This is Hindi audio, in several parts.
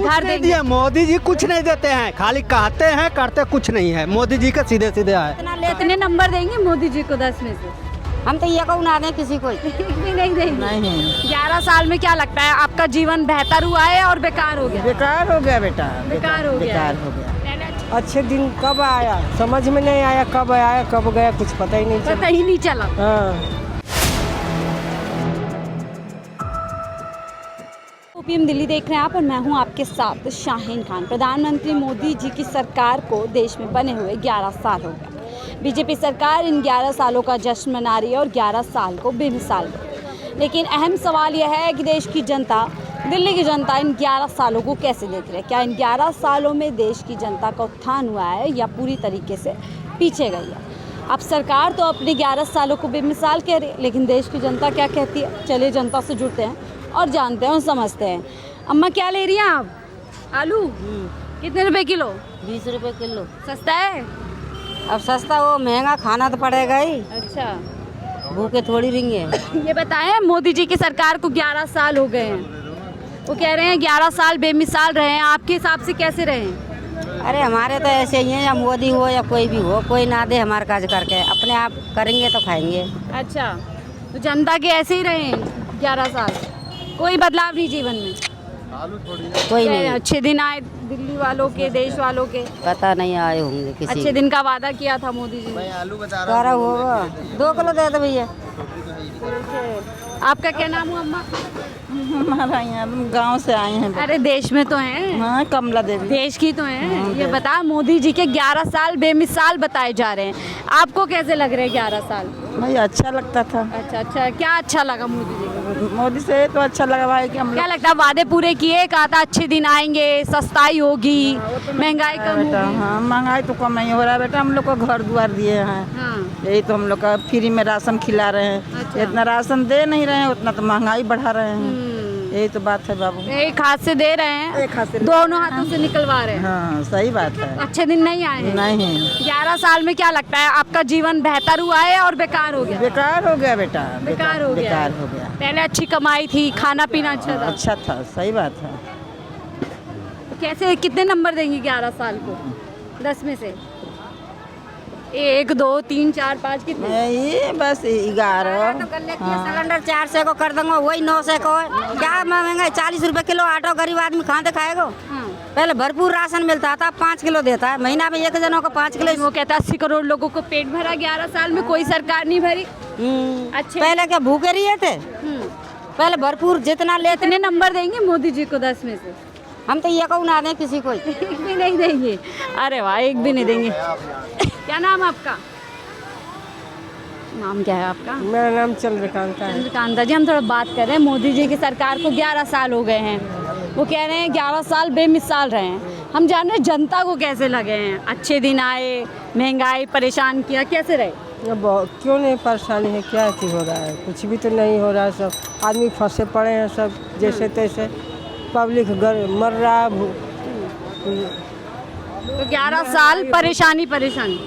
घर देंगे। दिए मोदी जी कुछ नहीं देते हैं, खाली कहते हैं करते कुछ नहीं है। मोदी जी का सीधे सीधे है। कितने नंबर देंगे मोदी जी को 10 में से? हम तो ये कहूँ ना दें किसी को। एक भी नहीं देंगे। नहीं, 11 साल में क्या लगता है आपका जीवन बेहतर हुआ है और बेकार हो गया? बेकार हो गया बेटा, बेकार हो गया। बेकार हो गया। पहले अच्छे दिन कब आया समझ में नहीं आया, कब आया कब गया कुछ पता ही नहीं पता चला। ही नहीं चला। हाँ। ओपीएम दिल्ली देख रहे हैं आप और मैं हूं आपके साथ शाहीन खान। प्रधानमंत्री मोदी जी की सरकार को देश में बने हुए 11 साल हो गए। बीजेपी सरकार इन 11 सालों का जश्न मना रही है और 11 साल को बेमिसाल है। लेकिन अहम सवाल यह है कि देश की जनता, दिल्ली की जनता इन 11 सालों को कैसे देख रही है? क्या इन 11 सालों में देश की जनता का उत्थान हुआ है या पूरी तरीके से पीछे गई है? अब सरकार तो अपने 11 सालों को बेमिसाल कह रही है, लेकिन देश की जनता क्या कहती है? चलिए जनता से जुड़ते हैं और जानते हैं और समझते हैं। अम्मा क्या ले रही हैं आप? आलू कितने रुपए किलो? 20 रुपए किलो। सस्ता है? अब सस्ता हो महंगा खाना तो पड़ेगा ही, अच्छा। भूखे थोड़ी रहेंगे। ये बताएं, मोदी जी की सरकार को 11 साल हो गए हैं, वो कह रहे हैं 11 साल बेमिसाल रहे हैं। आपके हिसाब से कैसे रहे हैं? अरे हमारे तो ऐसे ही हैं, या मोदी हो या कोई भी हो, कोई ना दे हमारे काज करके, अपने आप करेंगे तो खाएंगे। अच्छा, तो जनता के ऐसे ही रहे हैं 11 साल, कोई बदलाव नहीं जीवन में? कोई नहीं, अच्छे दिन आए दिल्ली वालों के, देश वालों के? पता नहीं आए होंगे किसी। अच्छे दिन का वादा किया था मोदी जी ने। सारा होगा 2 किलो दे दो भैया। आपका क्या नाम हुआ अम्मा? हमारा यहाँ गांव से आए हैं। अरे देश में तो हैं, हाँ, कमला देवी। देश की तो हैं। ये बता, मोदी जी के 11 साल बेमिसाल बताए जा रहे हैं, आपको कैसे लग रहे हैं 11 साल? भाई अच्छा लगता था। अच्छा, क्या अच्छा लगा मोदी जी को? मोदी से तो अच्छा लगा भाई कि हम क्या लगता है वादे पूरे किए? कहा था अच्छे दिन आएंगे, सस्ताई होगी, महंगाई कम बेटा। होगी। हाँ, महंगाई तो कम नहीं हो रहा है बेटा, हम लोग को घर द्वार दिए हैं। हाँ, यही तो हम लोग का फ्री में राशन खिला रहे हैं। अच्छा। इतना राशन दे नहीं रहे हैं, उतना तो महंगाई बढ़ा रहे हैं। यही तो बात है बाबू। एक हाथ से दे रहे हैं, एक हाथ से दोनों हाथों से निकलवा रहे हैं। हाँ, सही बात है। अच्छे दिन नहीं आए हैं। नहीं, 11 साल में क्या लगता है आपका जीवन बेहतर हुआ है और बेकार हो गया? बेकार हो गया बेटा, बेकार हो गया। बेकार हो गया। पहले अच्छी कमाई थी, खाना पीना अच्छा था। अच्छा था, सही बात है। कैसे, कितने नंबर देंगे 11 साल को 10 में से? 1 2 3 4 5 कितने? ये बस 11। तो गले की सिलेंडर 400 को कर दूंगा, वही 900 को है। क्या महंगा, 40 रुपए किलो आटो गरीब आदमी खाते खाएगा। हाँ। पहले भरपूर राशन मिलता था, 5 किलो देता है महीना में, 1 जनों को 5 किलो। वो कहता है 80 करोड़ लोगों को पेट भरा 11 साल में, कोई सरकार नहीं भरी। अच्छे। पहले क्या भूखे रहे थे? पहले भरपूर जितना लेते। कितने नंबर देंगे मोदी जी को 10 में से? हम तो ये कहूँ ना दें किसी को। एक भी नहीं देंगे? अरे वाह, एक भी नहीं देंगे। क्या नाम आपका? नाम क्या है आपका? मेरा नाम चंद्रकांता है। चंद्रकांता जी, हम थोड़ा बात कर रहे हैं। मोदी जी की सरकार को 11 साल हो गए हैं, वो कह रहे हैं 11 साल बेमिसाल रहे हैं। हम जान रहे हैं जनता को कैसे लगे हैं? अच्छे दिन आए, महंगाई परेशान किया, कैसे रहे? क्यों नहीं परेशानी है, क्या चीज़ हो रहा है? कुछ भी तो नहीं हो रहा है। सब आदमी फंसे पड़े हैं, सब जैसे तैसे पब्लिक मर रहा है। तो 11 साल परेशानी परेशानी,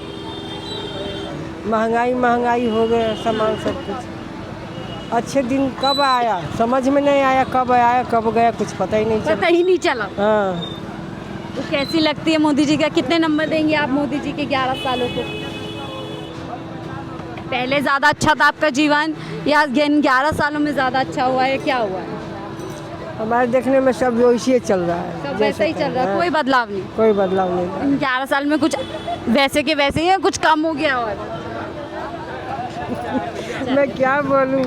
महंगाई हो गया, सामान सब कुछ। अच्छे दिन कब आया समझ में नहीं आया, कब आया कब गया कुछ पता ही नहीं पता चला। ही नहीं चला। हाँ। तो कैसी लगती है मोदी जी का? कितने नंबर देंगे आप मोदी जी के 11 सालों को? पहले ज़्यादा अच्छा था आपका जीवन या 11 सालों में ज़्यादा अच्छा हुआ है? क्या हुआ है? हमारे देखने में सब वैसे ही चल रहा है, सब वैसे ही चल रहा है, कोई बदलाव नहीं? कोई बदलाव नहीं। इन 11 साल में कुछ वैसे के वैसे ही है, कुछ कम हो गया? और मैं क्या बोलूं?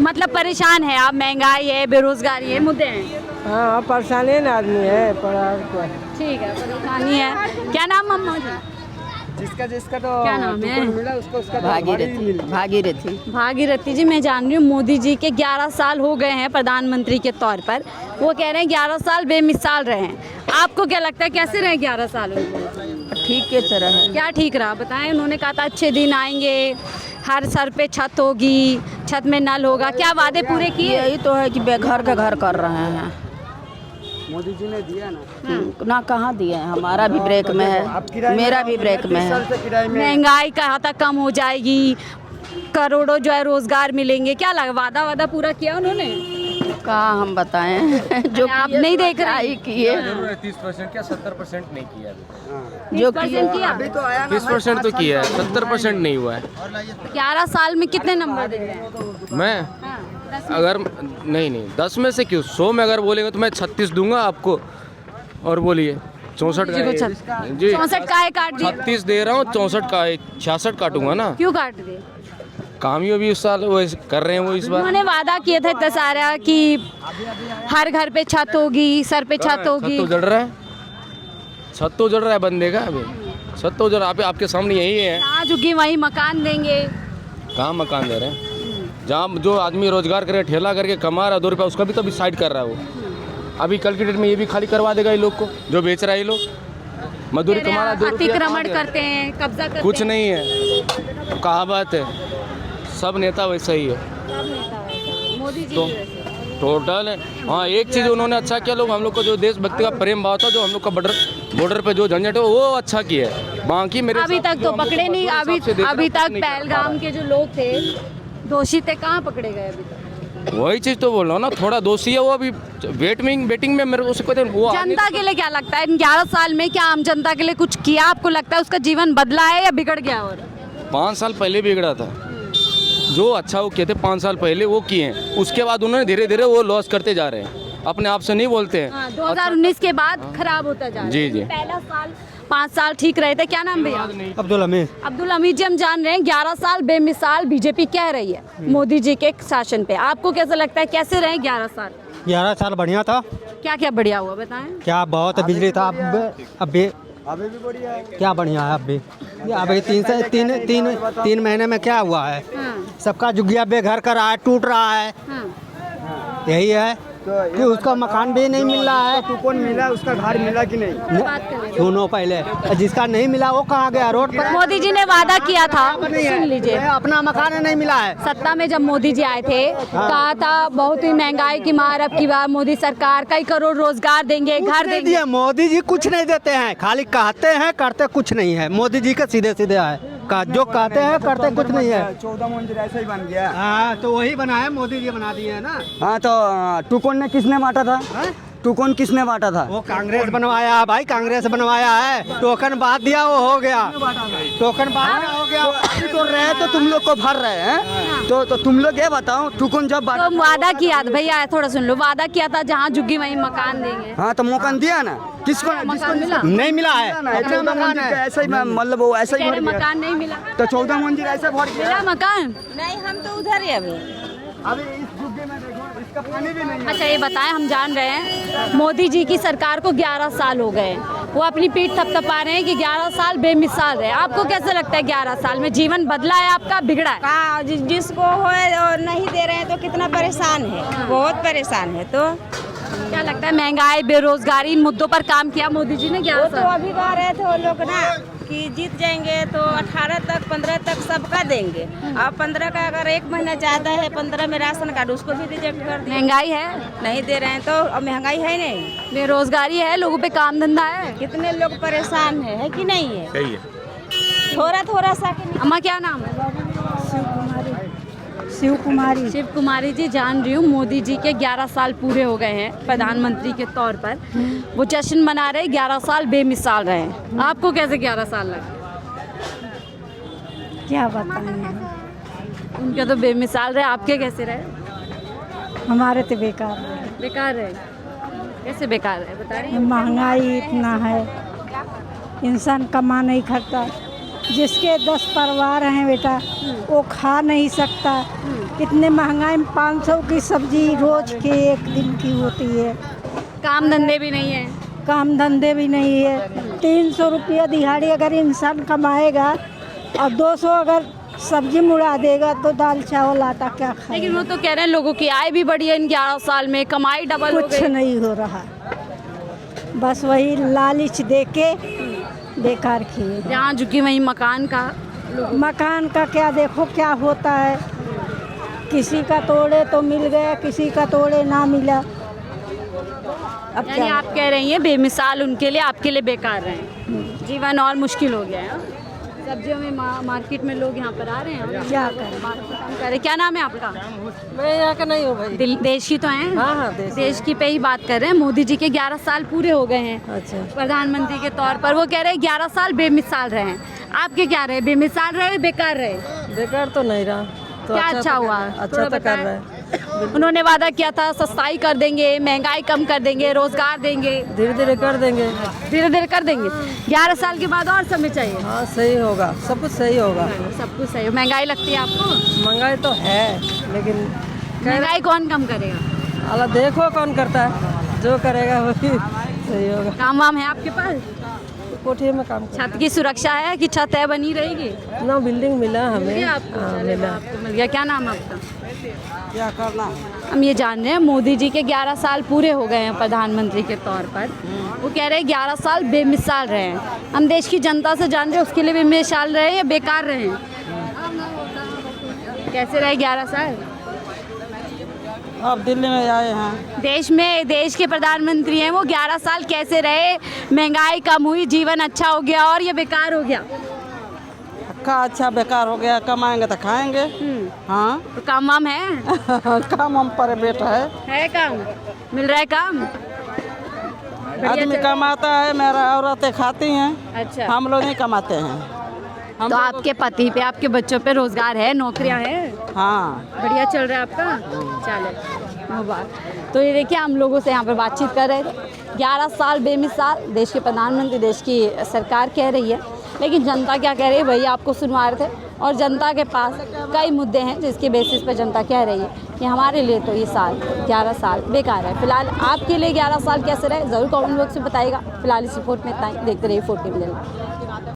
मतलब परेशान है आप, महंगाई है, बेरोजगारी है, मुद्दे हैं। हाँ, परेशान है ना आदमी है, ठीक है, परेशानी है। क्या नाम अम्मा जी? जिसका तो क्या नाम है? मिला उसको उसका भागीरथी। भागीरथी जी, मैं जान रही हूँ मोदी जी के 11 साल हो गए हैं प्रधानमंत्री के तौर पर, वो कह रहे हैं 11 साल बेमिसाल रहे हैं। आपको क्या लगता है कैसे रहे 11 साल? ठीक के तरह है। क्या ठीक रहा बताएं? उन्होंने कहा था अच्छे दिन आएंगे, हर सर पे छत होगी, छत में नल होगा, क्या वादे पूरे किए? यही तो है कि बेघर का घर कर रहे हैं। मोदी जी ने दिया ना कहाँ दिए हैं, हमारा भी ब्रेक में है, मेरा भी ब्रेक में है। महंगाई कहा था कम हो जाएगी, करोड़ों जो है रोजगार मिलेंगे, क्या लगा वादा पूरा किया उन्होंने? कहाँ हम बताएं जो आप नहीं देख रहे ही किए 30% क्या 70% नहीं किया अभी। जो 30% किया 30% तो किया है, 70% नहीं हुआ है। 11 साल में कितने नंबर दे रहे हैं? मैं हाँ, 10 में। अगर नहीं 10 में से क्यों 100 में अगर बोलेंगे तो मैं 36 दूंगा आपको। और बोलिए 64 जी को का जी 64 का काट दिए 36 दे रहा हूँ, 64 का 66 काटूंगा ना। क्यों काट दिए? काम ही अभी इस साल वो कर रहे हैं वो इस बार। उन्होंने वादा किया था इतना सारा कि हर घर पे छत होगी, सर पे छत होगी। छत तो जड़ रहा है, छत तो जड़ रहा है बंदे का अभी। छत तो जड़ आपके सामने यही है। जहाँ झुकी वहीं मकान देंगे। कहाँ मकान दे रहे हैं? जहाँ जो आदमी रोजगार करे, ठेला करके कमा रहा है 2 रुपया, उसका भी तो अभी साइड कर रहा है वो। अभी कल की डेट में ये भी खाली करवा देगा ये लोग को, जो बेच रहा है ये लोग। मजदूरी कमा रहा है 2 रुपया, अतिक्रमण करते हैं, कब्जा करते कुछ हैं। नहीं है। कहा बात है, सब नेता वैसा ही है मोदी जी तो की वजह से। टोटल है। हाँ, एक चीज़ उन्होंने अच्छा किया, लोग हम लोग को जो देशभक्ति का प्रेम भाव था, जो हम लोग का बॉर्डर पे जो झंझट है वो अच्छा किया है। बाकी मेरे अभी हिसाब तक से तो जो हम लोग पकड़े को नहीं, हिसाब अभी से देख रहा अभी है, तक नहीं कर पा पहलगाम रहा। के जो लोग थे दोषी थे, कहाँ पकड़े गए अभी तक? वही चीज़ तो बोल रहा हूँ ना, थोड़ा दोषी है वो अभी। वेटिंग में मेरे को उसको वो जनता के लिए क्या लगता है इन 11 साल में क्या आम जनता के लिए कुछ किया? आपको लगता है उसका जीवन बदला है या बिगड़ गया? और 5 साल पहले बिगड़ा था। जो अच्छा वो किए थे 5 साल पहले वो किए हैं, उसके बाद उन्होंने धीरे धीरे वो लॉस करते जा रहे हैं, अपने आप से नहीं बोलते हैं। हाँ, 2019 के बाद खराब होता जा रहा है। जी, जी। पहला साल 5 साल ठीक रहे थे। क्या नाम भैया? अब्दुल हमीद। अब्दुल हमीद जी, हम जान रहे हैं 11 साल बेमिसाल बीजेपी कह रही है मोदी जी के शासन पे। आपको कैसा लगता है, कैसे रहे 11 साल? 11 साल बढ़िया था। क्या क्या बढ़िया हुआ बताएं? क्या बहुत बिजली था। अब भी क्या बढ़िया है। अभी 3 महीने में क्या हुआ है? सबका झुग्गिया बेघर कर रहा है, टूट रहा है। यही है कि उसका मकान भी नहीं मिल रहा है। तो कौन मिला, उसका घर मिला कि नहीं? सुनो पहले, जिसका नहीं मिला वो कहाँ गया? रोड पर। मोदी जी ने वादा किया था, सुन लीजिए। अपना मकान नहीं मिला है। सत्ता में जब मोदी जी आए थे, कहा था बहुत ही महंगाई की मार अब की बार मोदी सरकार कई करोड़ रोजगार देंगे, घर कुछ नहीं देंगे। दिया, मोदी जी कुछ नहीं देते हैं, खाली कहते हैं करते कुछ नहीं है। मोदी जी का सीधे सीधे है, जो कहते हैं करते कुछ नहीं है। 14 मंजिल ऐसा ही बन गया। हाँ, तो वही बनाया, मोदी जी बना दिए है ना। हाँ, तो टुकन ने किसने बांटा था? टुकन किसने बांटा था? वो कांग्रेस बनवाया है भाई, कांग्रेस बनवाया है। टोकन बात दिया वो हो गया, टोकन बात हो गया। अभी तो रहे तो तुम लोग को भर रहे हैं, तो तुम लोग ये बताओ, टुकन जब बांटा। तो वादा किया था भैया, थोड़ा सुन लो, वादा किया था जहाँ झुग्गी वहीं मकान देंगे। हाँ, तो मकान दिया ना, किसको? मकान मिला? नहीं मिला है। अपना मकान है, ऐसा ही मतलब वो ऐसा ही कह रहे भर गया। मकान नहीं मिला, तो 14 मंजिल ऐसे भर गया। मिला मकान? नहीं, हम तो उधर ही अभी। अभी इस झुग्गी में देखो, इसका पानी भी नहीं है। अच्छा ये बताएं, हम जान रहे हैं मोदी जी की सरकार को 11 साल हो गए, वो अपनी पीठ थपथपा रहे हैं कि 11 साल बेमिसाल है। आपको कैसा लगता है 11 साल में जीवन बदला है आपका, बिगड़ा है? कहाँ जिसको हो और नहीं दे रहे हैं तो कितना परेशान है, बहुत परेशान है। तो क्या लगता है महंगाई, बेरोजगारी, इन मुद्दों पर काम किया मोदी जी ने 11 वो तो साल? अभी कह रहे थे वो लोग ना कि जीत जाएंगे तो 18 तक 15 तक सबका देंगे। अब 15 का अगर 1 महीना ज़्यादा है, 15 में राशन कार्ड उसको भी रिजेक्ट कर दिया। महंगाई है, नहीं दे रहे हैं तो अब महंगाई है नहीं, बेरोजगारी है, लोगों पे काम धंधा है। कितने लोग परेशान है कि नहीं है? सही है। थोड़ा सा अम्मा क्या नाम है? शिव कुमारी। शिव कुमारी जी, जान रही हूँ मोदी जी के 11 साल पूरे हो गए हैं प्रधानमंत्री के तौर पर, वो जश्न मना रहे 11 साल बेमिसाल रहे हैं। आपको कैसे 11 साल लगे? क्या बताएं, उनके तो बेमिसाल रहे, आपके कैसे रहे? हमारे तो बेकार है। बेकार रहे? कैसे बेकार रहे बताइए। महंगाई इतना है, इंसान कमा नहीं खाता। जिसके 10 परिवार हैं बेटा, वो खा नहीं सकता। कितने महंगाई में 500 की सब्जी रोज की 1 दिन की होती है। काम धंधे भी नहीं है, काम धंधे भी नहीं है। 300 रुपया दिहाड़ी अगर इंसान कमाएगा और 200 अगर सब्जी मुड़ा देगा तो दाल चावल आटा क्या खाएगा? लेकिन वो तो कह रहे हैं लोगों की आय भी बढ़ी है इन 11 साल में, कमाई डबल हो कुछ गई। नहीं हो रहा, बस वही लालच दे के बेकार किए। जहाँ झुकी वहीं मकान का, मकान का क्या देखो क्या होता है, किसी का तोड़े तो मिल गया, किसी का तोड़े ना मिला। अब यानी क्या आप कह रही हैं बेमिसाल उनके लिए, आपके लिए बेकार रहे, जीवन और मुश्किल हो गया है। सब्जियों में मार्केट में लोग यहाँ पर आ रहे हैं और क्या करें? काम कर रहे हैं। क्या नाम है आपका? मैं यहाँ का नहीं हूँ भाई। देश की तो हैं? हाँ हाँ देश की पे ही बात कर रहे हैं। मोदी जी के 11 साल पूरे हो गए हैं अच्छा। प्रधानमंत्री के तौर पर। वो कह रहे हैं 11 साल बेमिसाल रहे हैं। आपके क्या रहे? बेमिसाल रहे, बेकार रहे? बेकार तो नहीं रहा, तो क्या अच्छा हुआ? अच्छा थोड़ा तो कर बताएं। रहा है। उन्होंने वादा किया था सस्ताई कर देंगे, महंगाई कम कर देंगे, रोजगार देंगे। धीरे धीरे कर देंगे। धीरे धीरे कर देंगे। 11 साल के बाद और समय चाहिए। हाँ सही होगा, सब कुछ सही होगा। सब कुछ सही। महंगाई लगती है आपको? महंगाई तो है, लेकिन महंगाई कौन कम करेगा? अल्लाह देखो कौन करता है, जो करेगा वही सही होगा। काम वाम है आपके पास? कोठी में काम कर। छत की सुरक्षा है कि छत है बनी रहेगी? ना बिल्डिंग मिला मिल हमें। गया आपको? हाँ, चलिए, मिला। आपको मिल गया। क्या नाम है आपका? क्या करना? हम ये जान रहे हैं मोदी जी के 11 साल पूरे हो गए हैं प्रधानमंत्री के तौर पर। वो कह रहे हैं 11 साल बेमिसाल रहे हैं। हम देश की जनता से जान रहे हैं उसके लिए बेमिसाल रहे हैं या बेकार रहे हैं? कैसे रहे 11 साल? आप दिल्ली में आए हैं। देश के प्रधानमंत्री हैं, वो 11 साल कैसे रहे? महंगाई कम हुई, जीवन अच्छा हो गया और ये बेकार हो गया? का अच्छा बेकार हो गया, कमाएंगे तो खाएंगे। हाँ तो काम वाम है? काम हम पर बेटा है काम? मिल रहा है काम? आदमी कमाता है, मेरा औरतें खाती हैं। अच्छा। हम लोग नहीं कमाते हैं। तो आपके पति पे, आपके बच्चों पे रोजगार है, नौकरियां हैं? हाँ बढ़िया चल रहा है आपका? चले वो बात। तो ये देखिए हम लोगों से यहाँ पर बातचीत कर रहे थे। 11 साल बेमिसाल देश के प्रधानमंत्री, देश की सरकार कह रही है, लेकिन जनता क्या कह रही है वही आपको सुनवा रहे थे। और जनता के पास कई मुद्दे हैं जिसके बेसिस पर जनता कह रही है कि हमारे लिए तो ये 11 साल बेकार है। फिलहाल आपके लिए 11 साल कैसे रहे ज़रूर कमेंट बॉक्स में बताइएगा। फिलहाल इस रिपोर्ट में इतना ही। देखते रहिए 14 मिनट।